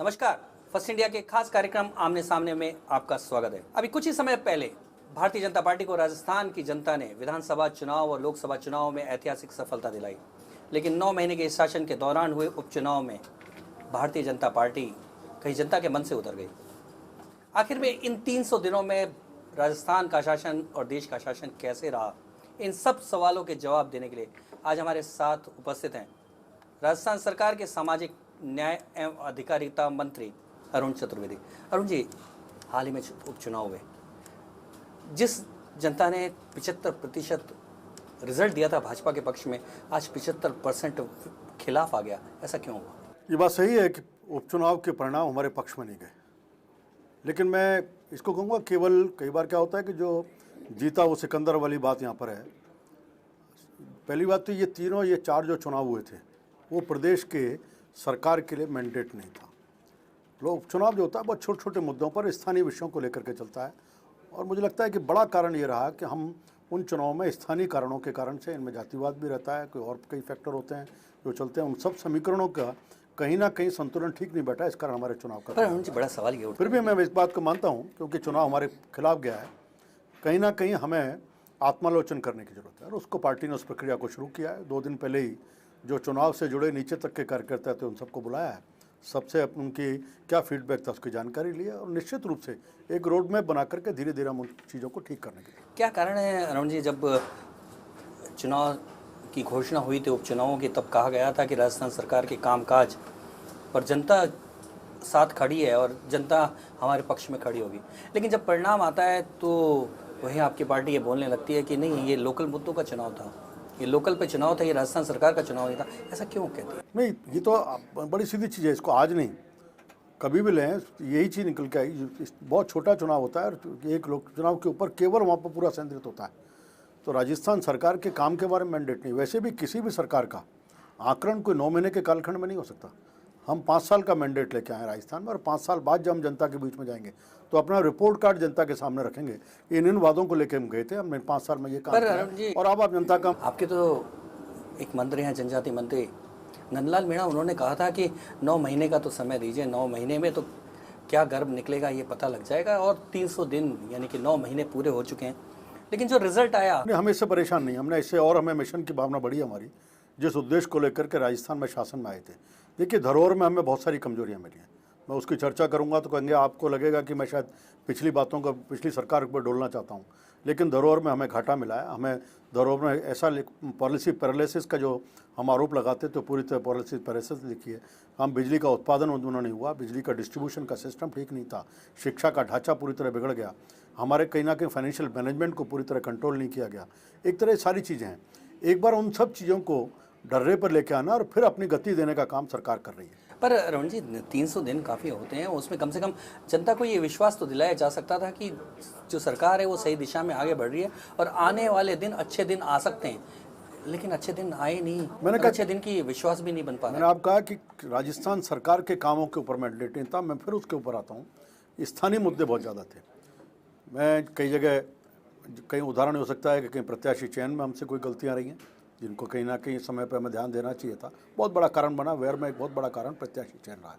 नमस्कार। First India के खास कार्यक्रम आमने सामने में आपका स्वागत है। अभी कुछ ही समय पहले भारतीय जनता पार्टी को राजस्थान की जनता ने विधानसभा चुनाव और लोकसभा चुनाव में ऐतिहासिक सफलता दिलाई, लेकिन 9 महीने के इस शासन के दौरान हुए उपचुनाव में भारतीय जनता पार्टी कहीं जनता के मन से उतर गई। आखिर में इन 300 दिनों में राजस्थान का शासन और देश का शासन कैसे रहा, इन सब सवालों के जवाब देने के लिए आज हमारे साथ उपस्थित हैं राजस्थान सरकार के सामाजिक न्याय एवं अधिकारिता मंत्री अरुण चतुर्वेदी। अरुण जी, हाल ही में उपचुनाव हुए, जिस जनता ने 75% रिजल्ट दिया था भाजपा के पक्ष में, आज 75% खिलाफ आ गया, ऐसा क्यों हुआ? ये बात सही है कि उपचुनाव के परिणाम हमारे पक्ष में नहीं गए, लेकिन मैं इसको कहूँगा केवल कई बार क्या होता है कि जो जीता वो सिकंदर वाली बात यहाँ पर है। पहली बात तो ये चार जो चुनाव हुए थे वो प्रदेश के सरकार के लिए मैंडेट नहीं था। लोग उपचुनाव जो होता है बहुत छोटे छोटे मुद्दों पर स्थानीय विषयों को लेकर के चलता है, और मुझे लगता है कि बड़ा कारण ये रहा कि हम उन चुनाव में स्थानीय कारणों के कारण से, इनमें जातिवाद भी रहता है, कोई और कई फैक्टर होते हैं जो चलते हैं, उन सब समीकरणों का कहीं ना कहीं संतुलन ठीक नहीं बैठा, इस कारण हमारे चुनाव का। पर बड़ा सवाल ये, फिर भी मैं इस बात को मानता हूँ क्योंकि चुनाव हमारे खिलाफ गया है, कहीं ना कहीं हमें आत्मालोचन करने की जरूरत है, और उसको पार्टी ने उस प्रक्रिया को शुरू किया है। 2 दिन पहले ही जो चुनाव से जुड़े नीचे तक के कार्यकर्ता थे उन सबको बुलाया है, सबसे उनकी क्या फीडबैक था उसकी जानकारी ली है, और निश्चित रूप से एक रोड मैप बना करके धीरे धीरे हम उन चीज़ों को ठीक करने के लिए। क्या कारण है अरुण जी, जब चुनाव की घोषणा हुई थी उपचुनावों की, तब कहा गया था कि राजस्थान सरकार के कामकाज पर जनता साथ खड़ी है और जनता हमारे पक्ष में खड़ी होगी, लेकिन जब परिणाम आता है तो वहीं आपकी पार्टी ये बोलने लगती है कि नहीं, ये लोकल मुद्दों का चुनाव था, ये लोकल पे चुनाव था, ये राजस्थान सरकार का चुनाव नहीं था। ऐसा क्यों कहती है? नहीं, ये तो बड़ी सीधी चीज़ है, इसको आज नहीं कभी भी लें यही चीज़ निकल के आई। बहुत छोटा चुनाव होता है और एक लोक चुनाव के ऊपर केवल वहाँ पर पूरा केंद्रित होता है। तो राजस्थान सरकार के काम के बारे में मैंडेट नहीं। वैसे भी किसी भी सरकार का आकलन कोई 9 महीने के कालखंड में नहीं हो सकता। हम 5 साल का मैंडेट लेके आए राजस्थान में, और 5 साल बाद जब हम जनता के बीच में जाएंगे तो अपना रिपोर्ट कार्ड जनता के सामने रखेंगे। इन वादों को लेके हम गए थे, हमने 5 साल में ये काम किया, और अब आप जनता का। आपके तो एक मंत्री हैं, जनजाति मंत्री नंदलाल मीणा, उन्होंने कहा था कि 9 महीने का तो समय दीजिए, 9 महीने में तो क्या गर्भ निकलेगा ये पता लग जाएगा, और 300 दिन यानी कि 9 महीने पूरे हो चुके हैं, लेकिन जो रिजल्ट आया। हम इससे परेशान नहीं, हमने इससे और हमें मिशन की भावना बढ़ी हमारी, जिस उद्देश्य को लेकर के राजस्थान में शासन में आए थे। देखिए, धरोहर में हमें बहुत सारी कमजोरियां मिली हैं, मैं उसकी चर्चा करूंगा तो कहेंगे, आपको लगेगा कि मैं शायद पिछली बातों का पिछली सरकार पर डोलना चाहता हूं, लेकिन धरोहर में हमें घाटा मिला है। हमें धरोहर में ऐसा पॉलिसी पैरालिसिस का जो हम आरोप लगाते तो पूरी तरह पॉलिसी पैरालिसिस लिखी है। हम बिजली का उत्पादन उन्होंने नहीं हुआ, बिजली का डिस्ट्रीब्यूशन का सिस्टम ठीक नहीं था, शिक्षा का ढांचा पूरी तरह बिगड़ गया, हमारे कहीं ना कहीं फाइनेंशियल मैनेजमेंट को पूरी तरह कंट्रोल नहीं किया गया। एक तरह सारी चीज़ें हैं। एक बार उन सब चीज़ों को डर्रे पर लेके आना और फिर अपनी गति देने का काम सरकार कर रही है। पर अरुण जी, 300 दिन काफ़ी होते हैं, उसमें कम से कम जनता को ये विश्वास तो दिलाया जा सकता था कि जो सरकार है वो सही दिशा में आगे बढ़ रही है और आने वाले दिन अच्छे दिन आ सकते हैं, लेकिन अच्छे दिन आए नहीं। मैंने कहा अच्छे दिन की विश्वास भी नहीं बन पा रहा। मैंने आप कहा कि राजस्थान सरकार के कामों के ऊपर मैंडेट नहीं था, मैं फिर उसके ऊपर आता हूँ। स्थानीय मुद्दे बहुत ज़्यादा थे। मैं कई जगह, कहीं उदाहरण हो सकता है कि कहीं प्रत्याशी चयन में हमसे कोई गलतियाँ रही हैं जिनको कहीं ना कहीं समय पर हमें ध्यान देना चाहिए था। बहुत बड़ा कारण बना वेयर में, एक बहुत बड़ा कारण प्रत्याशी चयन रहा है,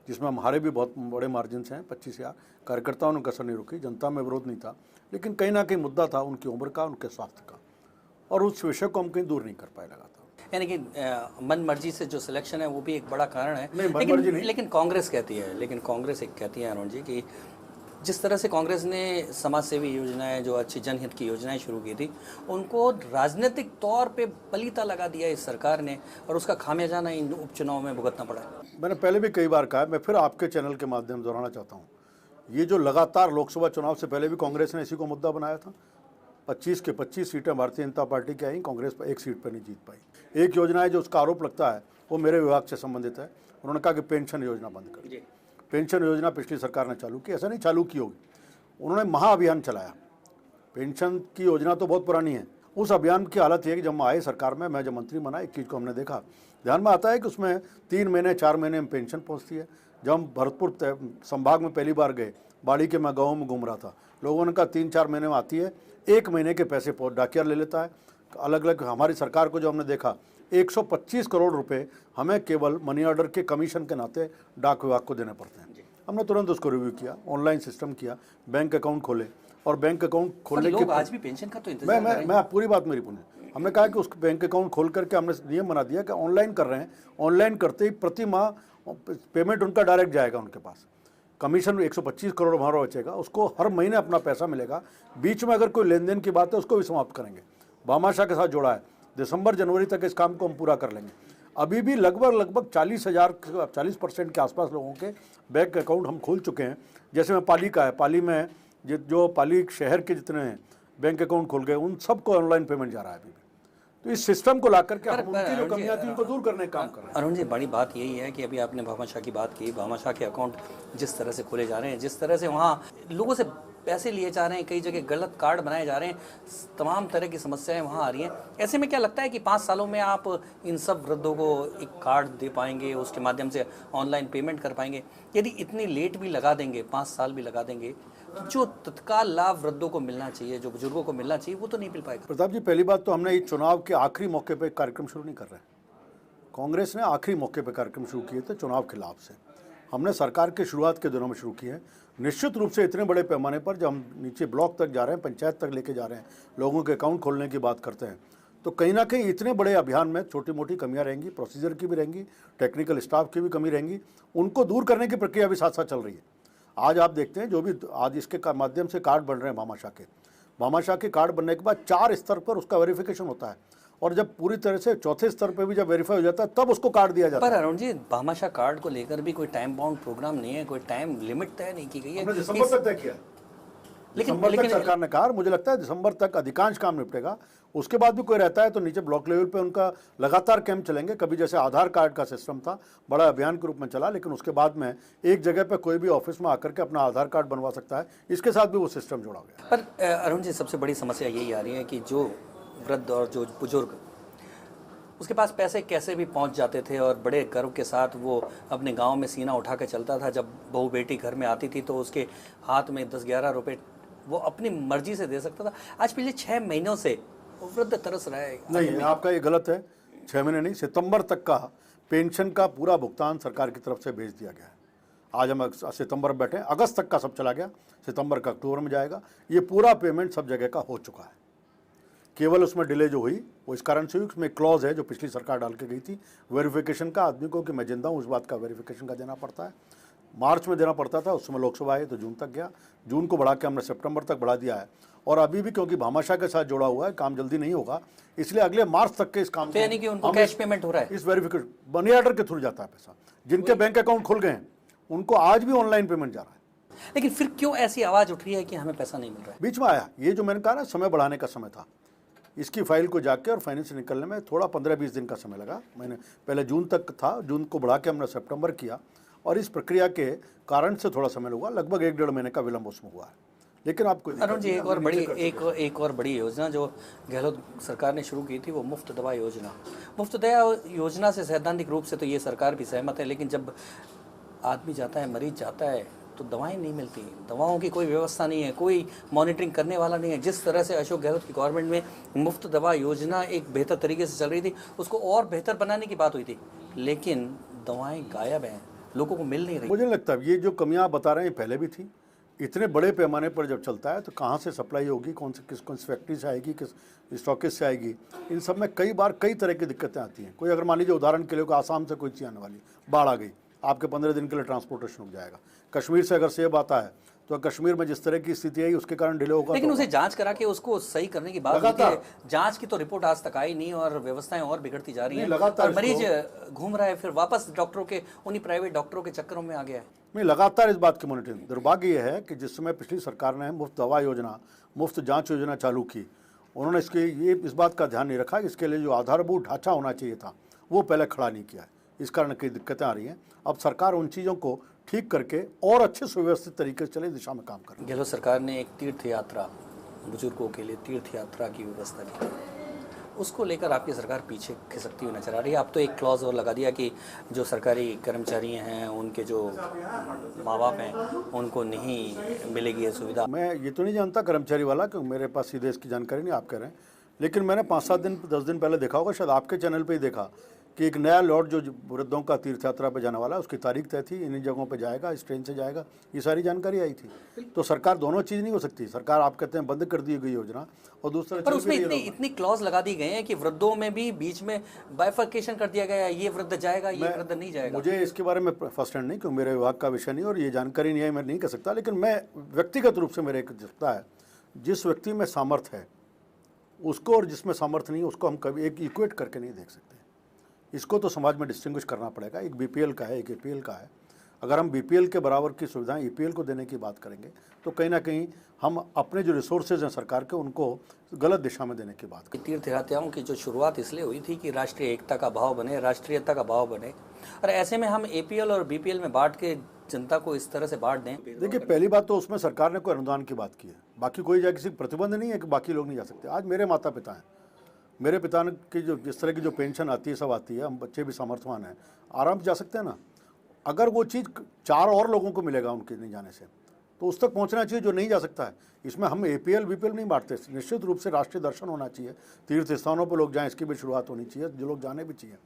जिसमें हमारे भी बहुत बड़े मार्जिन हैं। 25,000 कार्यकर्ताओं ने कसर नहीं रुकी, जनता में विरोध नहीं था, लेकिन कहीं ना कहीं मुद्दा था उनकी उम्र का, उनके स्वास्थ्य का, और उस विषय को हम कहीं दूर नहीं कर पाए लगातार। यानी कि मन मर्जी से जो सिलेक्शन है वो भी एक बड़ा कारण है। लेकिन कांग्रेस कहती है अरुण जी कि जिस तरह से कांग्रेस ने समाज सेवी योजनाएं, जो अच्छी जनहित की योजनाएं शुरू की थी, उनको राजनीतिक तौर पे बलीता लगा दिया इस सरकार ने, और उसका खामियाजा इन उपचुनाव में भुगतना पड़ा है। मैंने पहले भी कई बार कहा, मैं फिर आपके चैनल के माध्यम से दोहराना चाहता हूँ, ये जो लगातार लोकसभा चुनाव से पहले भी कांग्रेस ने इसी को मुद्दा बनाया था। 25 के 25 सीटें भारतीय जनता पार्टी की आई, कांग्रेस पर 1 सीट पर नहीं जीत पाई। एक योजना है जो उसका आरोप लगता है वो मेरे विभाग से संबंधित है। उन्होंने कहा कि पेंशन योजना बंद कर। पेंशन योजना पिछली सरकार ने चालू की, ऐसा नहीं चालू की होगी, उन्होंने महाअभियान चलाया। पेंशन की योजना तो बहुत पुरानी है। उस अभियान की हालत ये कि जब आए सरकार में, मैं जब मंत्री बना, एक चीज़ को हमने देखा, ध्यान में आता है कि उसमें 3 महीने 4 महीने में पेंशन पहुंचती है। जब हम भरतपुर संभाग में पहली बार गए, बाड़ी के मैं गाँव में घूम रहा था, लोगों ने कहा 3-4 महीने में आती है, 1 महीने के पैसे डाकिया ले लेता है, अलग अलग हमारी सरकार को जो हमने देखा 125 करोड़ रुपए हमें केवल मनी ऑर्डर के कमीशन के नाते डाक विभाग को देने पड़ते हैं। हमने तुरंत उसको रिव्यू किया, ऑनलाइन सिस्टम किया, बैंक अकाउंट खोले और बैंक अकाउंट खोलने के आज भी पेंशन का तो इंतजार कर रहे हैं। मैं पूरी बात मेरी पूरी, हमने कहा कि उस बैंक अकाउंट खोल करके हमने नियम बना दिया कि ऑनलाइन कर रहे हैं, ऑनलाइन करते ही प्रति माह पेमेंट उनका डायरेक्ट जाएगा उनके पास। कमीशन 125 करोड़ हमारा बचेगा, उसको हर महीने अपना पैसा मिलेगा। बीच में अगर कोई लेन देन की बात है उसको भी समाप्त करेंगे। भामाशाह के साथ जोड़ा है, दिसंबर जनवरी तक इस काम को हम पूरा कर लेंगे। अभी भी लगभग 40% के आसपास लोगों के बैंक अकाउंट हम खोल चुके हैं। जैसे मैं पाली का है, पाली में जो पाली शहर के जितने हैं बैंक अकाउंट खोल गए उन सबको ऑनलाइन पेमेंट जा रहा है अभी भी। तो इस सिस्टम को ला करके हम उनकी जो कमियां थी उनको दूर करने का काम कर रहे हैं। अरुण जी, बड़ी बात यही है कि अभी आपने भामाशाह की बात की, भामाशाह के अकाउंट जिस तरह से खोले जा रहे हैं, जिस तरह से वहाँ लोगों से पैसे लिए जा रहे हैं, कई जगह गलत कार्ड बनाए जा रहे हैं, तमाम तरह की समस्याएं वहाँ आ रही हैं। ऐसे में क्या लगता है कि 5 सालों में आप इन सब वृद्धों को एक कार्ड दे पाएंगे, उसके माध्यम से ऑनलाइन पेमेंट कर पाएंगे? यदि इतनी लेट भी लगा देंगे, 5 साल भी लगा देंगे, जो तत्काल लाभ वृद्धों को मिलना चाहिए, जो बुजुर्गों को मिलना चाहिए, वो तो नहीं मिल पाएगा। प्रताप जी, पहली बात तो हमने इस चुनाव के आखिरी मौके पर कार्यक्रम शुरू नहीं कर रहे हैं। कांग्रेस ने आखिरी मौके पर कार्यक्रम शुरू किए थे चुनाव के लाभ से। हमने सरकार के शुरुआत के दिनों में शुरू किए हैं। निश्चित रूप से इतने बड़े पैमाने पर जब हम नीचे ब्लॉक तक जा रहे हैं, पंचायत तक लेके जा रहे हैं, लोगों के अकाउंट खोलने की बात करते हैं, तो कहीं ना कहीं इतने बड़े अभियान में छोटी मोटी कमियां रहेंगी, प्रोसीजर की भी रहेंगी, टेक्निकल स्टाफ की भी कमी रहेंगी। उनको दूर करने की प्रक्रिया भी साथ साथ चल रही है। आज आप देखते हैं जो भी आज इसके माध्यम से कार्ड बन रहे हैं भामाशाह के कार्ड बनने के बाद 4 स्तर पर उसका वेरिफिकेशन होता है और जब पूरी तरह से चौथे स्तर पे भी जब वेरीफाई हो जाता है तब उसको कार्ड दिया जाता है। पर अरुण जी, भामाशाह कार्ड को लेकर भी कोई टाइम बाउंड प्रोग्राम नहीं है, कोई टाइम लिमिट तय नहीं की गई है। दिसंबर तक तय किया, दिसंबर तक सरकार ने कहा। मुझे लगता है दिसंबर तक अधिकांश काम निपटेगा। उसके बाद भी कोई रहता है तो नीचे ब्लॉक लेवल पे उनका लगातार कैंप चलेंगे। कभी जैसे आधार कार्ड का सिस्टम था, बड़ा अभियान के रूप में चला, लेकिन उसके बाद में एक जगह पे कोई भी ऑफिस में आकर के अपना आधार कार्ड बनवा सकता है। इसके साथ भी वो सिस्टम जुड़ा गया। पर अरुण जी, सबसे बड़ी समस्या यही आ रही है कि जो वृद्ध और जो बुजुर्ग, उसके पास पैसे कैसे भी पहुंच जाते थे और बड़े गर्व के साथ वो अपने गांव में सीना उठा के चलता था। जब बहू बेटी घर में आती थी तो उसके हाथ में 10-11 रुपए वो अपनी मर्जी से दे सकता था। आज पिछले 6 महीनों से वृद्ध तरस रहा है। नहीं, आपका ये गलत है। 6 महीने नहीं, सितंबर तक का पेंशन का पूरा भुगतान सरकार की तरफ से भेज दिया गया है। आज हम सितंबर में बैठे हैं, अगस्त तक का सब चला गया, सितंबर का अक्टूबर में जाएगा। ये पूरा पेमेंट सब जगह का हो चुका है। केवल उसमें डिले जो हुई वो इस कारण से हुई, उसमें क्लॉज है जो पिछली सरकार डाल के गई थी वेरिफिकेशन का। आदमी को कि मैं जिंदा हूँ उस बात का वेरिफिकेशन का देना पड़ता है। मार्च में देना पड़ता था, उस समय लोकसभा आई तो जून तक गया, जून को बढ़ा के हमने सितंबर तक बढ़ा दिया है। और अभी भी क्योंकि भामाशाह के साथ जुड़ा हुआ है, काम जल्दी नहीं होगा, इसलिए अगले मार्च तक के इस काम तो यानी कि उनको कैश पेमेंट हो रहा है, इस वेरिफिकेशन मनी ऑर्डर के थ्रू जाता है पैसा। जिनके बैंक अकाउंट खुल गए हैं उनको आज भी ऑनलाइन पेमेंट जा रहा है। लेकिन फिर क्यों ऐसी आवाज उठ रही है कि हमें पैसा नहीं मिल रहा है? बीच में आया ये जो मैंने कहा ना, समय बढ़ाने का समय था। इसकी फाइल को जाके और फाइनेंस से निकलने में थोड़ा 15-20 दिन का समय लगा। मैंने पहले जून तक था, जून को बढ़ा के हमने सितंबर किया और इस प्रक्रिया के कारण से थोड़ा समय लगा, लगभग 1-1.5 महीने का विलंब उसमें हुआ है। लेकिन आपको अरुण जी, एक और बड़ी योजना जो गहलोत सरकार ने शुरू की थी वो मुफ्त दवा योजना। मुफ्त दवा योजना से सैद्धांतिक रूप से तो ये सरकार भी सहमत है, लेकिन जब आदमी जाता है, मरीज जाता है तो दवाएं नहीं मिलती, दवाओं की कोई व्यवस्था नहीं है, कोई मॉनिटरिंग करने वाला नहीं है। जिस तरह से अशोक गहलोत की गवर्नमेंट में मुफ्त दवा योजना एक बेहतर तरीके से चल रही थी, उसको और बेहतर बनाने की बात हुई थी, लेकिन दवाएं गायब हैं, लोगों को मिल नहीं रही। मुझे लगता है ये जो कमियां आप बता रहे हैं पहले भी थी। इतने बड़े पैमाने पर जब चलता है तो कहाँ से सप्लाई होगी, कौन से फैक्ट्री से आएगी, किस स्टॉकेज से आएगी, इन सब में कई बार कई तरह की दिक्कतें आती हैं। कोई अगर मान लीजिए उदाहरण के लिए आसाम से कोई चीज़ आने वाली, बाढ़ आ गई, आपके 15 दिन के लिए ट्रांसपोर्टेशन रुक जाएगा। कश्मीर से अगर सेब आता है तो कश्मीर में जिस तरह की स्थिति आई उसके कारण डिले होगा। लेकिन उसे जांच करा के उसको सही करने की बात होती है। जांच की तो रिपोर्ट आज तक आई नहीं और व्यवस्थाएं और बिगड़ती जा रही हैं। और मरीज घूम रहा है, फिर वापस डॉक्टरों के, उन्हीं प्राइवेट डॉक्टरों के चक्करों में आ गया है। नहीं, लगातार इस बात की मॉनिटरिंग। दुर्भाग्य यह है कि जिस समय पिछली सरकार ने मुफ्त दवा योजना, मुफ्त जांच योजना चालू की, उन्होंने इस बात का ध्यान नहीं रखा कि इसके लिए जो आधारभूत ढांचा होना चाहिए था वो पहले खड़ा नहीं किया है। इस कारण कई दिक्कतें आ रही हैं। अब सरकार उन चीज़ों को ठीक करके और अच्छे सुव्यवस्थित तरीके से चले दिशा में काम कर रही है। गहलोत सरकार ने एक तीर्थ यात्रा, बुजुर्गों के लिए तीर्थ यात्रा की व्यवस्था की, उसको लेकर आपकी सरकार पीछे खिसकती हुई नजर आ रही है। अब तो एक क्लॉज और लगा दिया कि जो सरकारी कर्मचारी हैं, उनके जो माँ बाप हैं, उनको नहीं मिलेगी ये सुविधा। मैं ये तो नहीं जानता कर्मचारी वाला, क्योंकि मेरे पास सीधे इसकी जानकारी नहीं। आप कह रहे हैं लेकिन मैंने 5-7 दिन 10 दिन पहले देखा होगा, शायद आपके चैनल पे ही देखा कि एक नया लॉट जो वृद्धों का तीर्थ यात्रा पे जाने वाला है, उसकी तारीख तय थी, इन जगहों पे जाएगा, इस ट्रेन से जाएगा, ये सारी जानकारी आई थी। तो सरकार दोनों चीज़ नहीं हो सकती। सरकार आप कहते हैं बंद कर दी गई योजना, और दूसरा पर उसमें इतनी क्लॉज लगा दी गए हैं कि वृद्धों में भी बीच में बाइफर्केशन कर दिया गया है, ये वृद्ध जाएगा, ये वृद्ध नहीं जाएगा। मुझे इसके बारे में फर्स्ट हैंड नहीं, क्योंकि मेरे विभाग का विषय नहीं और ये जानकारी नहीं है, मैं नहीं कह सकता। लेकिन मैं व्यक्तिगत रूप से मेरे एक सकता है, जिस व्यक्ति में सामर्थ्य है उसको और जिसमें सामर्थ्य नहीं उसको हम कभी एक इक्वेट करके नहीं देख सकते। इसको तो समाज में डिस्टिंग्विश करना पड़ेगा। एक बीपीएल का है, एक एपीएल का है। अगर हम बीपीएल के बराबर की सुविधाएं ईपीएल को देने की बात करेंगे तो कहीं ना कहीं हम अपने जो रिसोर्सेज हैं सरकार के, उनको गलत दिशा में देने की बात करें। तीर्थ यात्राओं की जो शुरुआत इसलिए हुई थी कि राष्ट्रीय एकता का भाव बने, राष्ट्रीयता का भाव बने, और ऐसे में हम एपीएल और बीपीएल में बांट के जनता को इस तरह से बांट दें। देखिए, पहली बात तो उसमें सरकार ने कोई अनुदान की बात की है, बाकी कोई जाए किसी प्रतिबंध नहीं है कि बाकी लोग नहीं जा सकते। आज मेरे माता पिता हैं, मेरे पिता की जो जिस तरह की जो पेंशन आती है सब आती है, हम बच्चे भी सामर्थ्यवान हैं, आराम से जा सकते हैं ना। अगर वो चीज़ 4 और लोगों को मिलेगा उनके नहीं जाने से, तो उस तक पहुंचना चाहिए जो नहीं जा सकता है। इसमें हम एपीएल बीपीएल नहीं बांटते। निश्चित रूप से राष्ट्रीय दर्शन होना चाहिए, तीर्थ स्थानों पर लोग जाएं, इसकी भी शुरुआत होनी चाहिए, जो लोग जाने भी चाहिए।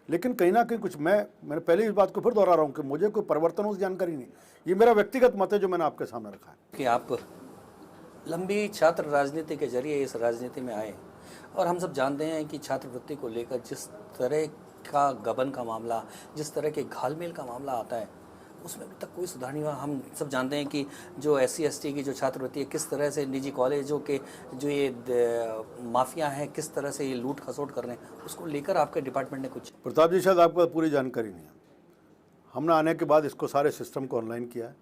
लेकिन कहीं ना कहीं कुछ मैंने पहले इस बात को फिर दोहरा रहा हूँ कि मुझे कोई परिवर्तन उस जानकारी नहीं, ये मेरा व्यक्तिगत मत है जो मैंने आपके सामने रखा है। कि आप लंबी छात्र राजनीति के जरिए इस राजनीति में आए, और हम सब जानते हैं कि छात्रवृत्ति को लेकर जिस तरह का गबन का मामला, जिस तरह के घालमेल का मामला आता है, उसमें अभी तक कोई सुधार नहीं हुआ। हम सब जानते हैं कि जो SC/ST की जो छात्रवृत्ति है, किस तरह से निजी कॉलेजों के जो ये माफिया हैं, किस तरह से ये लूट खसोट कर रहे हैं, उसको लेकर आपके डिपार्टमेंट ने कुछ। प्रताप जी, शायद आपको पूरी जानकारी नहीं है। हमने आने के बाद इसको सारे सिस्टम को ऑनलाइन किया है।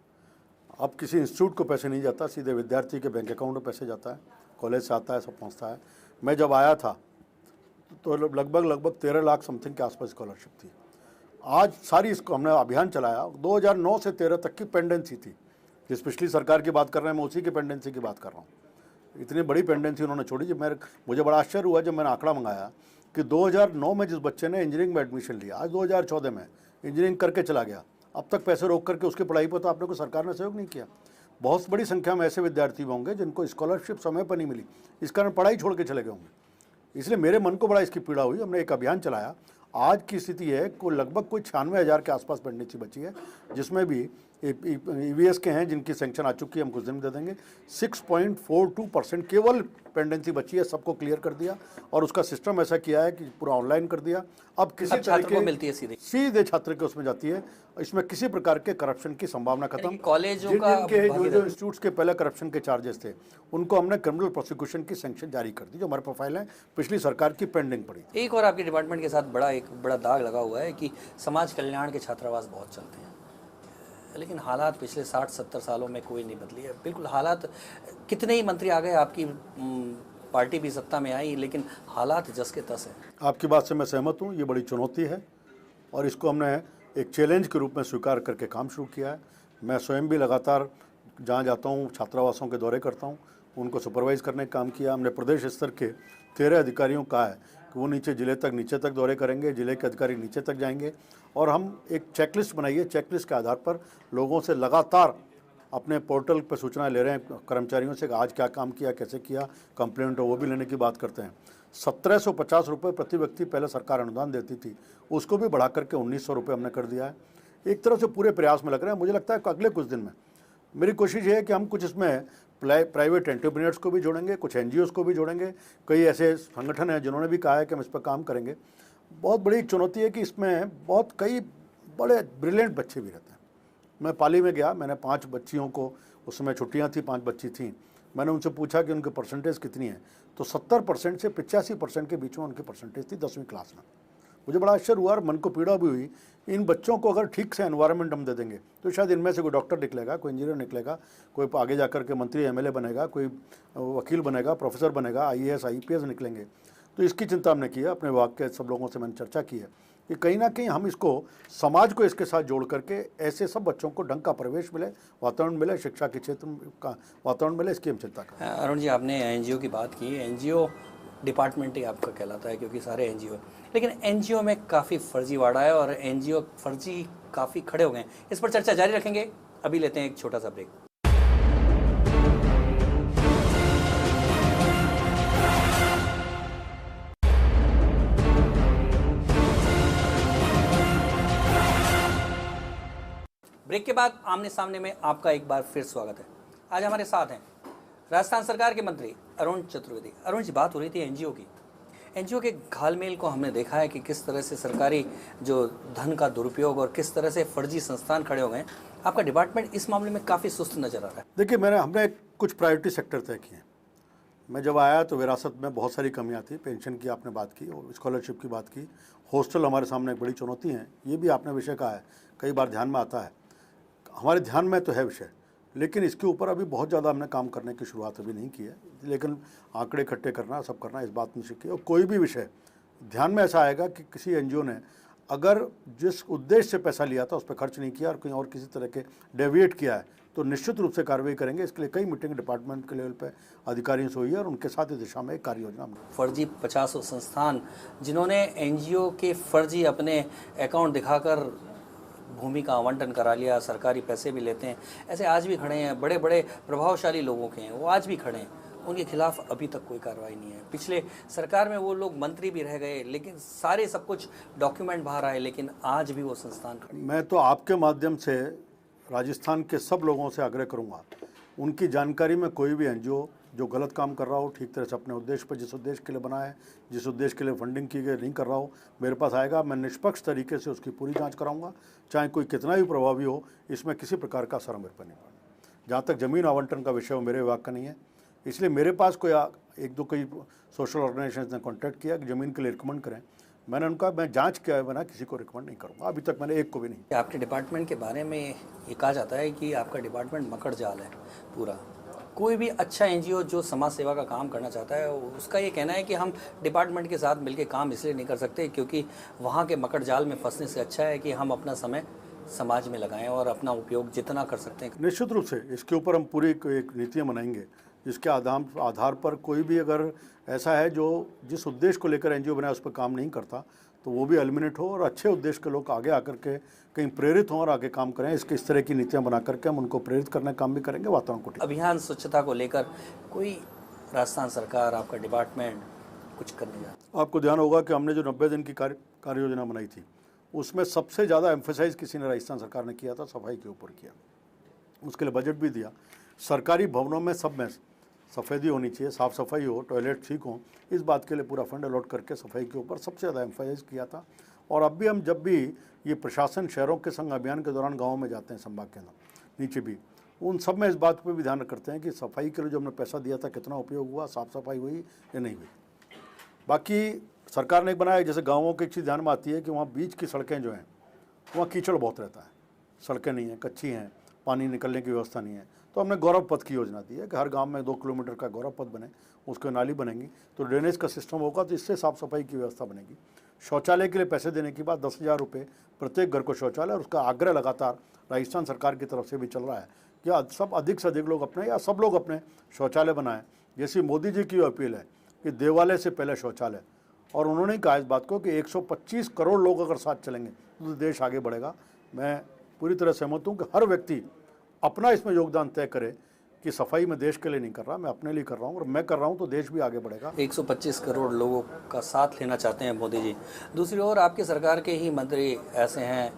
अब किसी इंस्टीट्यूट को पैसे नहीं जाता, सीधे विद्यार्थी के बैंक अकाउंट में पैसे जाता है, कॉलेज से आता है, सब पहुँचता है। मैं जब आया था तो लगभग 13 लाख समथिंग के आसपास स्कॉलरशिप थी। आज सारी इसको हमने अभियान चलाया। 2009 से 13 तक की पेंडेंसी थी। जिस पिछली सरकार की बात कर रहे हैं, मैं उसी की पेंडेंसी की बात कर रहा हूँ। इतनी बड़ी पेंडेंसी उन्होंने छोड़ी। जब मुझे बड़ा आश्चर्य हुआ जब मैंने आंकड़ा मंगाया कि 2009 में जिस बच्चे ने इंजीनियरिंग में एडमिशन लिया, आज 2014 में इंजीनियरिंग करके चला गया, अब तक पैसे रोक करके उसकी पढ़ाई पर तो आपने को सरकार ने सहयोग नहीं किया। बहुत बड़ी संख्या में ऐसे विद्यार्थी होंगे जिनको स्कॉलरशिप समय पर नहीं मिली, इस कारण पढ़ाई छोड़ के चले गए होंगे। इसलिए मेरे मन को बड़ा इसकी पीड़ा हुई। हमने एक अभियान चलाया। आज की स्थिति है को लगभग कोई 96,000 के आसपास पेंडेंसी बची है, जिसमें भी EVS के हैं जिनकी सैंक्शन आ चुकी है, हम कुछ दिन में दे देंगे। 6.42% केवल पेंडेंसी बची है, सबको क्लियर कर दिया और उसका सिस्टम ऐसा किया है कि पूरा ऑनलाइन कर दिया। अब किसी छात्र को मिलती है सीधे छात्र के उसमें जाती है। इसमें किसी प्रकार के करप्शन की संभावना खत्म। कॉलेजों का जो इंस्टीट्यूट्स के पहले करप्शन के चार्जेस थे, उनको हमने क्रिमिनल प्रोसिक्यूशन की सैंक्शन जारी कर दी, जो हमारे प्रोफाइल है पिछली सरकार की पेंडिंग पड़ी। एक और आपके डिपार्टमेंट के साथ एक बड़ा दाग लगा हुआ है कि समाज कल्याण के छात्रावास बहुत चलते हैं, लेकिन हालात पिछले 60-70 सालों में कोई नहीं बदली है। बिल्कुल हालात, कितने ही मंत्री आ गए, आपकी पार्टी भी सत्ता में आई, लेकिन हालात जस के तस है। आपकी बात से मैं सहमत हूँ। ये बड़ी चुनौती है और इसको हमने एक चैलेंज के रूप में स्वीकार करके काम शुरू किया है। मैं स्वयं भी लगातार जहाँ जाता हूँ छात्रावासों के दौरे करता हूँ, उनको सुपरवाइज़ करने का काम किया। हमने प्रदेश स्तर के 13 अधिकारियों का है कि वो नीचे तक दौरे करेंगे, जिले के अधिकारी नीचे तक जाएंगे और हम एक चेकलिस्ट बनाई है। चेकलिस्ट के आधार पर लोगों से लगातार अपने पोर्टल पर सूचना ले रहे हैं, कर्मचारियों से आज क्या काम किया, कैसे किया, कंप्लेंट हो वो भी लेने की बात करते हैं। 1750 रुपये प्रति व्यक्ति पहले सरकार अनुदान देती थी, उसको भी बढ़ा करके 1900 रुपये हमने कर दिया है। एक तरह से पूरे प्रयास में लग रहे हैं। मुझे लगता है कि अगले कुछ दिन में मेरी कोशिश ये है कि हम कुछ इसमें प्राइवेट एंटरप्रेन्योर्स को भी जोड़ेंगे, कुछ NGOs को भी जोड़ेंगे। कई ऐसे संगठन हैं जिन्होंने भी कहा है कि हम इस पर काम करेंगे। बहुत बड़ी चुनौती है कि इसमें कई बड़े ब्रिलियंट बच्चे भी रहते हैं। मैं पाली में गया, मैंने 5 बच्चियों को, उस समय छुट्टियाँ थी, 5 बच्ची थीं, मैंने उनसे पूछा कि उनके परसेंटेज कितनी है, तो 70% से 85% के बीच में उनकी परसेंटेज थी 10वीं क्लास में। मुझे बड़ा आश्चर्य हुआ और मन को पीड़ा भी हुई। इन बच्चों को अगर ठीक से एनवायरनमेंट हम दे देंगे तो शायद इनमें से कोई डॉक्टर निकलेगा, कोई इंजीनियर निकलेगा, कोई आगे जाकर के मंत्री MLA बनेगा, कोई वकील बनेगा, प्रोफेसर बनेगा, IAS IPS निकलेंगे। तो इसकी चिंता हमने की है। अपने विभाग के सब लोगों से मैंने चर्चा की है कि कहीं ना कहीं हम इसको, समाज को इसके साथ जोड़ करके ऐसे सब बच्चों को ढंग का प्रवेश मिले, वातावरण मिले, शिक्षा के क्षेत्र का वातावरण मिले, इसकी हम चिंता करें। अरुण जी, आपने NGO की बात की। NGO डिपार्टमेंट ही आपका कहलाता है क्योंकि सारे NGO, लेकिन NGO में काफ़ी फर्जीवाड़ा है और NGO फर्जी काफ़ी खड़े हो गए हैं। इस पर चर्चा जारी रखेंगे। अभी लेते हैं एक छोटा सा ब्रेक। ब्रेक के बाद आमने सामने में आपका एक बार फिर स्वागत है। आज हमारे साथ हैं राजस्थान सरकार के मंत्री अरुण चतुर्वेदी। अरुण जी, बात हो रही थी एनजीओ की। एनजीओ के घालमेल को हमने देखा है कि किस तरह से सरकारी जो धन का दुरुपयोग और किस तरह से फर्जी संस्थान खड़े हो गए। आपका डिपार्टमेंट इस मामले में काफ़ी सुस्त नजर आ रहा है। देखिए, हमने कुछ प्रायोरिटी सेक्टर तय किए हैं। मैं जब आया तो विरासत में बहुत सारी कमियां थी। पेंशन की आपने बात की और स्कॉलरशिप की बात की। हॉस्टल हमारे सामने एक बड़ी चुनौती है, ये भी आपने विषय कहा है, कई बार ध्यान में आता है। हमारे ध्यान में तो है विषय, लेकिन इसके ऊपर अभी बहुत ज़्यादा हमने काम करने की शुरुआत अभी नहीं की है। लेकिन आंकड़े इकट्ठे करना, सब करना, इस बात में सीखी। और कोई भी विषय ध्यान में ऐसा आएगा कि किसी एनजीओ ने अगर जिस उद्देश्य से पैसा लिया था उस पर खर्च नहीं किया और कहीं और किसी तरह के डेविएट किया है तो निश्चित रूप से कार्रवाई करेंगे। इसके लिए कई मीटिंग डिपार्टमेंट के लेवल पे अधिकारियों से हुई है और उनके साथ इस दिशा में एक कार्य योजना हमने। फर्जी 50 संस्थान जिन्होंने एनजीओ के फर्जी अपने अकाउंट दिखाकर भूमि का आवंटन करा लिया, सरकारी पैसे भी लेते हैं, ऐसे आज भी खड़े हैं। बड़े बड़े प्रभावशाली लोगों के हैं, वो आज भी खड़े हैं। उनके खिलाफ अभी तक कोई कार्रवाई नहीं है। पिछले सरकार में वो लोग मंत्री भी रह गए, लेकिन सारे सब कुछ डॉक्यूमेंट बाहर आए, लेकिन आज भी वो संस्थान खड़े। मैं तो आपके माध्यम से राजस्थान के सब लोगों से आग्रह करूंगा, उनकी जानकारी में कोई भी एनजीओ जो गलत काम कर रहा हो, ठीक तरह से अपने उद्देश्य पर, जिस उद्देश्य के लिए बना है, जिस उद्देश्य के लिए फंडिंग की गई, नहीं कर रहा हो, मेरे पास आएगा। मैं निष्पक्ष तरीके से उसकी पूरी जांच कराऊंगा, चाहे कोई कितना भी प्रभावी हो। इसमें किसी प्रकार का असर मेरे पर नहीं पड़ना। जहाँ तक जमीन आवंटन का विषय वो मेरे विभाग का नहीं है, इसलिए मेरे पास कोई एक दो कई सोशल ऑर्गेनाइजेशन ने कॉन्टैक्ट किया कि ज़मीन के लिए रिकमेंड करें। मैंने उनका मैं जांच किया बिना किसी को रिकमेंड नहीं करूंगा। अभी तक मैंने एक को भी नहीं। आपके डिपार्टमेंट के बारे में ये कहा जाता है कि आपका डिपार्टमेंट मकड़ जाल है पूरा। कोई भी अच्छा एनजीओ जो समाज सेवा का काम करना चाहता है, उसका ये कहना है कि हम डिपार्टमेंट के साथ मिलकर काम इसलिए नहीं कर सकते क्योंकि वहाँ के मकड़ जाल में फंसने से अच्छा है कि हम अपना समय समाज में लगाएं और अपना उपयोग जितना कर सकते हैं। निश्चित रूप से इसके ऊपर हम पूरी एक नीतियाँ बनाएंगे जिसके आधार पर कोई भी अगर ऐसा है जो जिस उद्देश्य को लेकर एनजीओ बनाया उस पर काम नहीं करता तो वो भी एलिमिनेट हो और अच्छे उद्देश्य के लोग आगे आकर के कहीं प्रेरित हों और आगे काम करें। इस तरह की नीतियां बना करके हम उनको प्रेरित करने का काम भी करेंगे। वातावरण को अभियान स्वच्छता को लेकर कोई राजस्थान सरकार, आपका डिपार्टमेंट कुछ करने जा? आपको ध्यान होगा कि हमने जो 90 दिन की कार्य योजना बनाई थी उसमें सबसे ज़्यादा एम्फेसाइज किसी ने राजस्थान सरकार ने किया था, सफाई के ऊपर किया। उसके लिए बजट भी दिया। सरकारी भवनों में सब में सफ़ेदी होनी चाहिए, साफ़ सफाई हो, टॉयलेट ठीक हो, इस बात के लिए पूरा फंड अलॉट करके सफाई के ऊपर सबसे ज़्यादा एम्फेसाइज किया था। और अब भी हम जब भी ये प्रशासन शहरों के संग अभियान के दौरान गाँव में जाते हैं, संभाग के नीचे भी, उन सब में इस बात पर भी ध्यान करते हैं कि सफाई के लिए जो हमने पैसा दिया था कितना उपयोग हुआ, साफ़ सफाई हुई या नहीं हुई। बाकी सरकार ने एक बनाया, जैसे गाँवों की एक चीज़ ध्यान में आती है कि वहाँ बीच की सड़कें जो हैं वहाँ कीचड़ बहुत रहता है, सड़कें नहीं हैं, कच्ची हैं, पानी निकलने की व्यवस्था नहीं है। तो हमने गौरव पथ की योजना दी है कि हर गांव में 2 किलोमीटर का गौरव पथ बने, उसको नाली बनेंगी तो ड्रेनेज का सिस्टम होगा, तो इससे साफ़ सफाई की व्यवस्था बनेगी। शौचालय के लिए पैसे देने के बाद 10,000 रुपये प्रत्येक घर को शौचालय, और उसका आग्रह लगातार राजस्थान सरकार की तरफ से भी चल रहा है कि सब अधिक से अधिक लोग अपने या सब लोग अपने शौचालय बनाएं। जैसी मोदी जी की अपील है कि देवालय से पहले शौचालय, और उन्होंने कहा इस बात को कि 125 करोड़ लोग अगर साथ चलेंगे तो देश आगे बढ़ेगा। मैं पूरी तरह सहमत हूँ कि हर व्यक्ति अपना इसमें योगदान तय करे कि सफाई में देश के लिए नहीं कर रहा, मैं अपने लिए कर रहा हूँ, और मैं कर रहा हूँ तो देश भी आगे बढ़ेगा। 125 करोड़ लोगों का साथ लेना चाहते हैं मोदी जी। दूसरी ओर आपके सरकार के ही मंत्री ऐसे हैं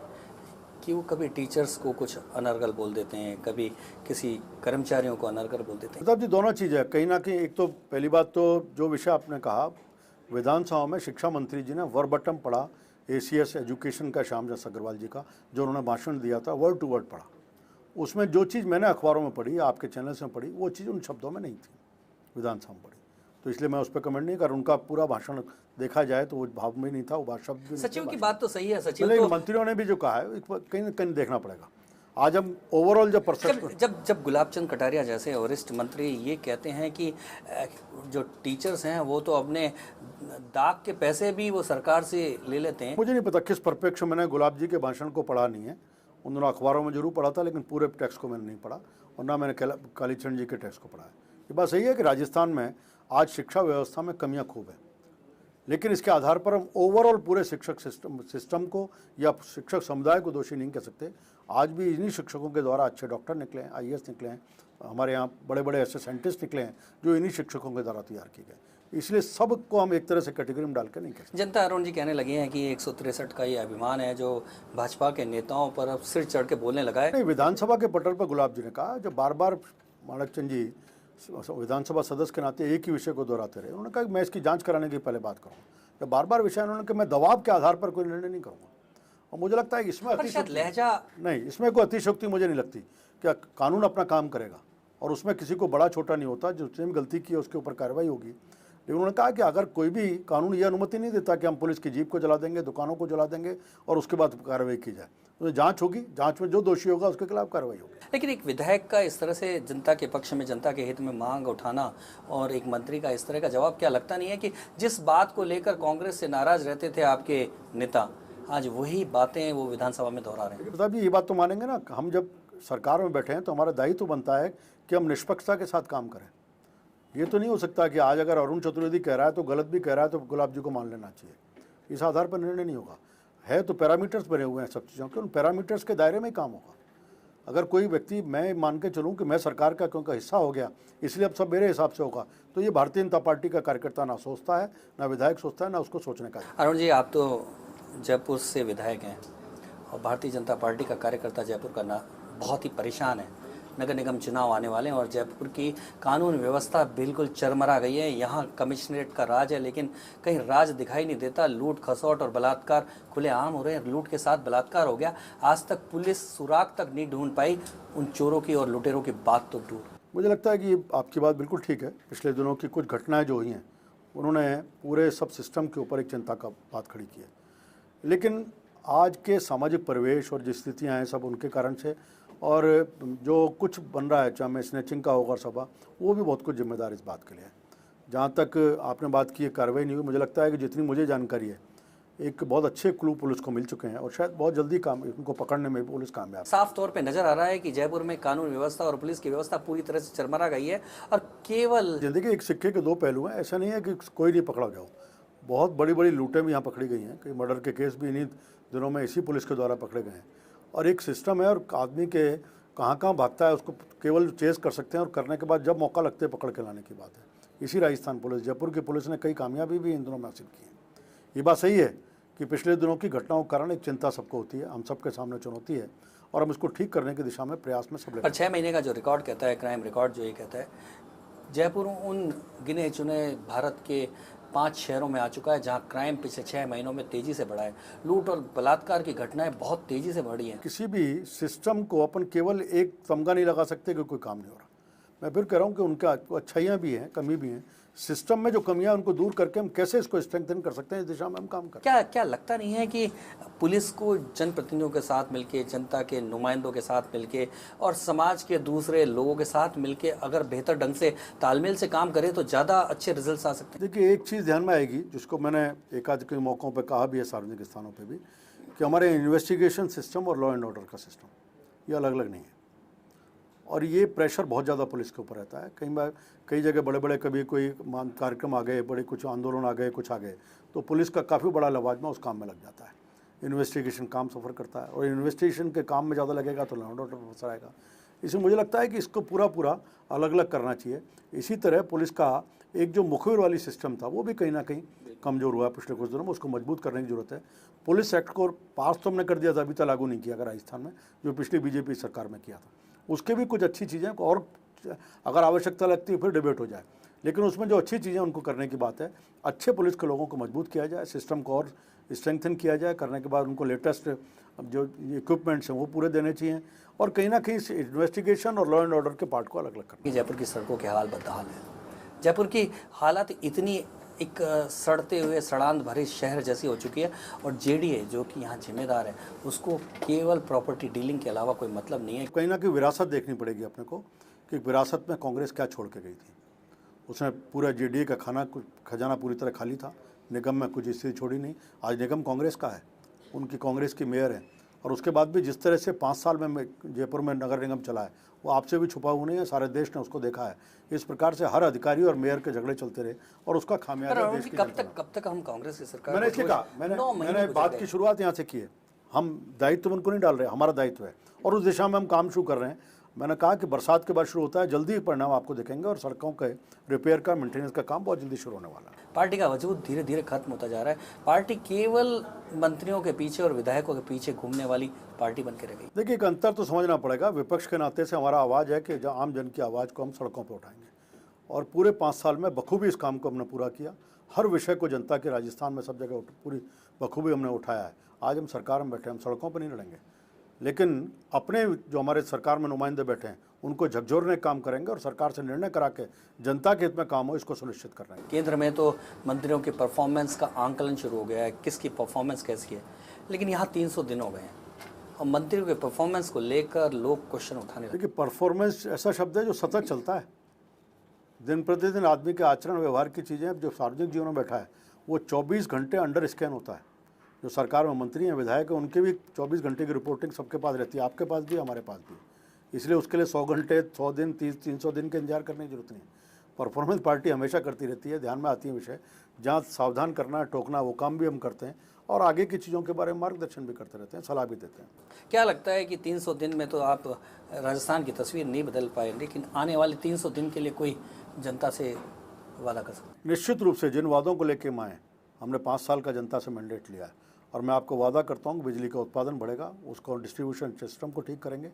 कि वो कभी टीचर्स को कुछ अनर्गल बोल देते हैं, कभी किसी कर्मचारियों को अनर्गल बोल देते हैं। मतलब जी दोनों चीज़ है कहीं ना कहीं। एक तो पहली बात तो जो विषय आपने कहा, विधानसभा में शिक्षा मंत्री जी ने वर्बटम पढ़ा ACS एजुकेशन का, श्यामदास अग्रवाल जी का जो उन्होंने भाषण दिया था, वर्ड टू वर्ड पढ़ा। उसमें जो चीज़ मैंने अखबारों में पढ़ी, आपके चैनल्स में पढ़ी, वो चीज़ उन शब्दों में नहीं थी, विधानसभा में पढ़ी। तो इसलिए मैं उस पर कमेंट नहीं कर। उनका पूरा भाषण देखा जाए तो वो भाव में नहीं था, वो शब्द भी। सचिव की बात तो सही है, सचिव तो मंत्रियों ने भी जो कहा है कहीं कहीं देखना पड़ेगा। आज हम ओवरऑल जो परसेप्शन, जब गुलाबचंद कटारिया जैसे वरिष्ठ मंत्री ये कहते हैं कि जो टीचर्स हैं वो तो अपने दाग के पैसे भी वो सरकार से ले लेते हैं। मुझे नहीं पता किस परिप्रेक्ष्य, मैंने गुलाब जी के भाषण को पढ़ा नहीं है। उन्होंने अखबारों में जरूर पढ़ा था, लेकिन पूरे टेक्स्ट को मैंने नहीं पढ़ा, और ना मैंने कालीचरण जी के टेक्स्ट को पढ़ा है। ये बात सही है कि राजस्थान में आज शिक्षा व्यवस्था में कमियां खूब है, लेकिन इसके आधार पर हम ओवरऑल पूरे शिक्षक सिस्टम को या शिक्षक समुदाय को दोषी नहीं कह सकते। आज भी इन्हीं शिक्षकों के द्वारा अच्छे डॉक्टर निकले हैं, IAS निकले हैं, हमारे यहाँ बड़े बड़े ऐसे साइंटिस्ट निकले हैं जो इन्हीं शिक्षकों के द्वारा तैयार किए गए। इसलिए सबको हम एक तरह से कैटेगरी में डाल के नहीं कह सकते। जनता अरुण जी कहने लगे हैं कि 163 का ये अभिमान है जो भाजपा के नेताओं पर अब सिर चढ़ के बोलने लगा है। नहीं, विधानसभा के पटल पर गुलाब जी ने कहा, जब बार बार माणक चंद जी विधानसभा सदस्य के नाते एक ही विषय को दोहराते रहे, उन्होंने कहा कि मैं इसकी जांच कराने की पहले बात करूँगा। जब बार बार विषय उन्होंने कहा मैं दबाव के आधार पर कोई निर्णय नहीं करूँगा। और मुझे लगता है कि इसमें अतिशयोक्ति लहजा नहीं, इसमें कोई अतिशयोक्ति मुझे नहीं लगती। क्या कानून अपना काम करेगा और उसमें किसी को बड़ा छोटा नहीं होता, जिसने भी गलती की है उसके ऊपर कार्रवाई होगी। लेकिन उन्होंने कहा कि अगर कोई भी कानून ये अनुमति नहीं देता कि हम पुलिस की जीप को जला देंगे, दुकानों को जला देंगे और उसके बाद कार्रवाई की जाए, तो जांच होगी, जांच में जो दोषी होगा उसके खिलाफ कार्रवाई होगी। लेकिन एक विधायक का इस तरह से जनता के पक्ष में, जनता के हित में मांग उठाना और एक मंत्री का इस तरह का जवाब, क्या लगता नहीं है कि जिस बात को लेकर कांग्रेस से नाराज रहते थे आपके नेता, आज वही बातें वो विधानसभा में दोहरा रहे हैं? प्रताप जी, ये बात तो मानेंगे ना, हम जब सरकार में बैठे हैं तो हमारा दायित्व बनता है कि हम निष्पक्षता के साथ काम करें। ये तो नहीं हो सकता कि आज अगर अरुण चतुर्वेदी कह रहा है तो गलत भी कह रहा है तो गुलाब जी को मान लेना चाहिए। इस आधार पर निर्णय नहीं होगा। है तो पैरामीटर्स बने हुए हैं सब चीज़ों के, उन पैरामीटर्स के दायरे में ही काम होगा। अगर कोई व्यक्ति, मैं मान के चलूँ कि मैं सरकार का क्योंकि हिस्सा हो गया इसलिए अब सब मेरे हिसाब से होगा, तो ये भारतीय जनता पार्टी का कार्यकर्ता ना सोचता है, ना विधायक सोचता है, ना उसको सोचने का। अरुण जी, आप तो जयपुर से विधायक हैं और भारतीय जनता पार्टी का कार्यकर्ता जयपुर का ना बहुत ही परेशान है। नगर निगम चुनाव आने वाले हैं और जयपुर की कानून व्यवस्था बिल्कुल चरमरा गई है। यहाँ कमिश्नरेट का राज है, लेकिन कहीं राज दिखाई नहीं देता। लूट खसोट और बलात्कार खुलेआम हो रहे हैं। लूट के साथ बलात्कार हो गया। आज तक पुलिस सुराग तक नहीं ढूंढ पाई उन चोरों की और लुटेरों की बात तो दूर। मुझे लगता है कि आपकी बात बिल्कुल ठीक है। पिछले दिनों की कुछ घटनाएं जो हुई हैं उन्होंने पूरे सब सिस्टम के ऊपर एक चिंता का बात खड़ी की है। लेकिन आज के सामाजिक परिवेश और जो स्थितियाँ हैं सब उनके कारण से, और जो कुछ बन रहा है, चाहे स्नैचिंग का होगा सभा, वो भी बहुत कुछ जिम्मेदार इस बात के लिए है। जहाँ तक आपने बात की है कार्रवाई नहीं हुई, मुझे लगता है कि जितनी मुझे जानकारी है एक बहुत अच्छे क्लू पुलिस को मिल चुके हैं और शायद बहुत जल्दी काम उनको पकड़ने में पुलिस कामयाब। साफ तौर पे नजर आ रहा है कि जयपुर में कानून व्यवस्था और पुलिस की व्यवस्था पूरी तरह से चरमरा गई है। और केवल जिंदगी एक सिक्के के दो पहलू हैं। ऐसा नहीं है कि कोई नहीं पकड़ा गया हो। बहुत बड़ी बड़ी लूटें भी यहाँ पकड़ी गई हैं। कई मर्डर के केस भी इन्हीं दिनों में इसी पुलिस के द्वारा पकड़े गए हैं। और एक सिस्टम है और आदमी के कहाँ कहाँ भागता है उसको केवल चेस कर सकते हैं और करने के बाद जब मौका लगता है पकड़ के लाने की बात है। इसी राजस्थान पुलिस, जयपुर की पुलिस ने कई कामयाबी भी इन दिनों में हासिल की है। ये बात सही है कि पिछले दिनों की घटनाओं के कारण एक चिंता सबको होती है, हम सबके सामने चुनौती है और हम इसको ठीक करने की दिशा में प्रयास में सब। पर 6 महीने का जो रिकॉर्ड कहता है, क्राइम रिकॉर्ड जो ये कहता है, जयपुर उन गिने चुने भारत के 5 शहरों में आ चुका है जहां क्राइम पिछले 6 महीनों में तेजी से बढ़ा है। लूट और बलात्कार की घटनाएं बहुत तेजी से बढ़ी हैं। किसी भी सिस्टम को अपन केवल एक तमगा नहीं लगा सकते कि कोई काम नहीं हो रहा। मैं फिर कह रहा हूँ कि उनका अच्छाइयाँ भी हैं, कमी भी हैं। सिस्टम में जो कमियां उनको दूर करके हम कैसे इसको स्ट्रेंथन कर सकते हैं, इस दिशा में हम काम करें। क्या लगता नहीं है कि पुलिस को जनप्रतिनिधियों के साथ मिलके, जनता के नुमाइंदों के साथ मिलके और समाज के दूसरे लोगों के साथ मिलके अगर बेहतर ढंग से तालमेल से काम करे तो ज़्यादा अच्छे रिजल्ट आ सकते हैं? देखिए, एक चीज़ ध्यान में आएगी जिसको मैंने एकाध के मौक़ों पर कहा भी है सार्वजनिक स्थानों पर भी, कि हमारे इन्वेस्टिगेशन सिस्टम और लॉ एंड ऑर्डर का सिस्टम ये अलग अलग नहीं है। और ये प्रेशर बहुत ज़्यादा पुलिस के ऊपर रहता है। कई जगह बड़े बड़े कभी कोई कार्यक्रम आ गए, बड़े कुछ आंदोलन आ गए, कुछ आ गए, तो पुलिस का काफ़ी बड़ा लवाजमा उस काम में लग जाता है। इन्वेस्टिगेशन काम सफ़र करता है और इन्वेस्टिगेशन के काम में ज़्यादा लगेगा तो लॉ एंड ऑर्डर पर असर आएगा। इसमें मुझे लगता है कि इसको पूरा अलग अलग करना चाहिए। इसी तरह पुलिस का एक जो मुखबिर वाली सिस्टम था वो भी कहीं ना कहीं कमज़ोर हुआ है पिछले कुछ दिनों में। उसको मजबूत करने की जरूरत है। पुलिस एक्ट को पास तो हमने कर दिया था, अभी तक लागू नहीं किया अगर राजस्थान में, जो पिछली बीजेपी सरकार में किया था। उसके भी कुछ अच्छी चीज़ें और अगर आवश्यकता लगती है फिर डिबेट हो जाए, लेकिन उसमें जो अच्छी चीज़ें उनको करने की बात है। अच्छे पुलिस के लोगों को मजबूत किया जाए, सिस्टम को और स्ट्रेंथन किया जाए, करने के बाद उनको लेटेस्ट जो इक्विपमेंट्स हैं वो पूरे देने चाहिए और कहीं ना कहीं इन्वेस्टिगेशन और लॉ एंड ऑर्डर के पार्ट को अलग अलग करना। जयपुर की सड़कों के हाल बदहाल है। जयपुर की हालात इतनी एक सड़ते हुए सड़ांध भरे शहर जैसी हो चुकी है और जेडीए जो कि यहाँ जिम्मेदार है उसको केवल प्रॉपर्टी डीलिंग के अलावा कोई मतलब नहीं है। कहीं ना कहीं विरासत देखनी पड़ेगी अपने को कि विरासत में कांग्रेस क्या छोड़ के गई थी। उसने पूरा जेडीए का खजाना पूरी तरह खाली था। निगम में कुछ स्थिति छोड़ी नहीं। आज निगम कांग्रेस का है, उनकी कांग्रेस की मेयर है और उसके बाद भी जिस तरह से 5 साल में जयपुर में नगर निगम चला है वो आपसे भी छुपा हुआ नहीं है, सारे देश ने उसको देखा है। इस प्रकार से हर अधिकारी और मेयर के झगड़े चलते रहे और उसका खामियाजा देश की कब तक हम कांग्रेस की सरकार। मैंने इसलिए कहा, मैंने बात की शुरुआत यहाँ से की है। हम दायित्व उनको नहीं डाल रहे, हमारा दायित्व है और उस दिशा में हम काम शुरू कर रहे हैं। मैंने कहा कि बरसात के बाद शुरू होता है, जल्दी परिणाम आपको दिखेंगे और सड़कों के रिपेयर का, मेंटेनेंस का काम बहुत जल्दी शुरू होने वाला है। पार्टी का वजूद धीरे धीरे खत्म होता जा रहा है। पार्टी केवल मंत्रियों के पीछे और विधायकों के पीछे घूमने वाली पार्टी बन के रह गई। देखिए, एक अंतर तो समझना पड़ेगा। विपक्ष के नाते से हमारा आवाज़ है कि आम जन की आवाज़ को हम सड़कों पर उठाएंगे, और पूरे 5 साल में बखूबी इस काम को हमने पूरा किया। हर विषय को जनता के राजस्थान में सब जगह पूरी बखूबी हमने उठाया है। आज हम सरकार में बैठे, हम सड़कों पर नहीं लड़ेंगे, लेकिन अपने जो हमारे सरकार में नुमाइंदे बैठे हैं उनको झकझोरने काम करेंगे और सरकार से निर्णय करा के जनता के हित में काम हो, इसको सुनिश्चित कर रहे हैं। केंद्र में तो मंत्रियों की परफॉर्मेंस का आंकलन शुरू हो गया है, किसकी परफॉर्मेंस कैसी है, लेकिन यहाँ 300 दिन हो गए हैं और मंत्रियों के परफॉर्मेंस को लेकर लोग क्वेश्चन उठाने लगे। देखिए, परफॉर्मेंस ऐसा शब्द है जो सतत चलता है। दिन प्रतिदिन आदमी के आचरण व्यवहार की चीज़ें जो सार्वजनिक जीवन में बैठा है वो 24 घंटे अंडर स्कैन होता है। जो सरकार में मंत्री हैं, विधायक हैं, उनके भी 24 घंटे की रिपोर्टिंग सबके पास रहती है, आपके पास भी, हमारे पास भी। इसलिए उसके लिए 100 घंटे, 100 दिन, 300 दिन का इंतजार करने की जरूरत नहीं है। परफॉर्मेंस पार्टी हमेशा करती रहती है। ध्यान में आती है विषय, जहाँ सावधान करना है, टोकना, वो काम भी हम करते हैं और आगे की चीज़ों के बारे में मार्गदर्शन भी करते रहते हैं, सलाह भी देते हैं। क्या लगता है कि 300 दिन में तो आप राजस्थान की तस्वीर नहीं बदल पाए, लेकिन आने वाले 300 दिन के लिए कोई जनता से वादा कर सकते हैं? निश्चित रूप से जिन वादों को लेके हम आए, हमने 5 साल का जनता से मैंडेट लिया है और मैं आपको वादा करता हूँ कि बिजली का उत्पादन बढ़ेगा, उसको डिस्ट्रीब्यूशन सिस्टम को ठीक करेंगे।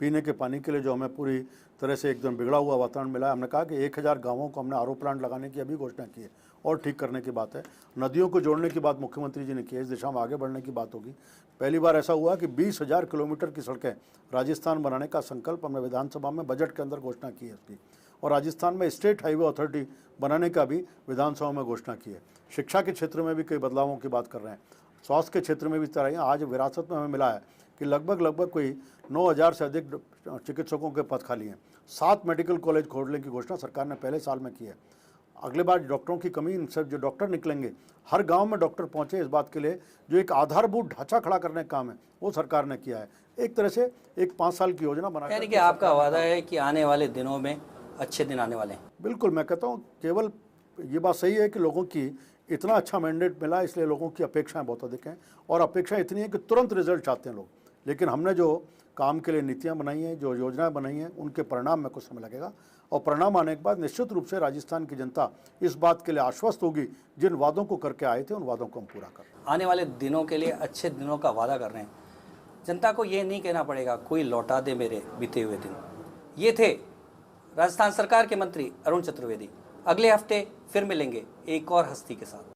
पीने के पानी के लिए जो हमें पूरी तरह से एकदम बिगड़ा हुआ वातावरण मिला है, हमने कहा कि 1000 गाँवों को हमने आरओ प्लांट लगाने की अभी घोषणा की है और ठीक करने की बात है। नदियों को जोड़ने की बात मुख्यमंत्री जी ने की है, इस दिशा में आगे बढ़ने की बात होगी। पहली बार ऐसा हुआ कि 20,000 किलोमीटर की सड़कें राजस्थान बनाने का संकल्प हमने विधानसभा में बजट के अंदर घोषणा की है इसकी, और राजस्थान में स्टेट हाईवे अथॉरिटी बनाने का भी विधानसभा में घोषणा की है। शिक्षा के क्षेत्र में भी कई बदलावों की बात कर रहे हैं, स्वास्थ्य के क्षेत्र में भी इस तरह ही। आज विरासत में हमें मिला है कि लगभग कोई 9,000 से अधिक चिकित्सकों के पद खाली हैं। 7 मेडिकल कॉलेज खोलने की घोषणा सरकार ने पहले साल में की है। अगले बार डॉक्टरों की कमी, इनसे जो डॉक्टर निकलेंगे, हर गांव में डॉक्टर पहुंचे, इस बात के लिए जो एक आधारभूत ढांचा खड़ा करने का काम है वो सरकार ने किया है। एक तरह से एक 5 साल की योजना बना, यानी कि आपका वादा है कि आने वाले दिनों में अच्छे दिन आने वाले हैं। बिल्कुल, मैं कहता हूँ केवल ये बात सही है कि लोगों की इतना अच्छा मैंडेट मिला, इसलिए लोगों की अपेक्षाएं बहुत अधिक हैं और अपेक्षाएं इतनी है कि तुरंत रिजल्ट चाहते हैं लोग। लेकिन हमने जो काम के लिए नीतियां बनाई हैं, जो योजनाएं बनाई हैं, उनके परिणाम में कुछ समय लगेगा और परिणाम आने के बाद निश्चित रूप से राजस्थान की जनता इस बात के लिए आश्वस्त होगी, जिन वादों को करके आए थे उन वादों को हम पूरा कर। आने वाले दिनों के लिए अच्छे दिनों का वादा कर रहे हैं। जनता को ये नहीं कहना पड़ेगा कोई लौटा दे मेरे बीते हुए दिन। ये थे राजस्थान सरकार के मंत्री अरुण चतुर्वेदी। अगले हफ्ते फिर मिलेंगे एक और हस्ती के साथ।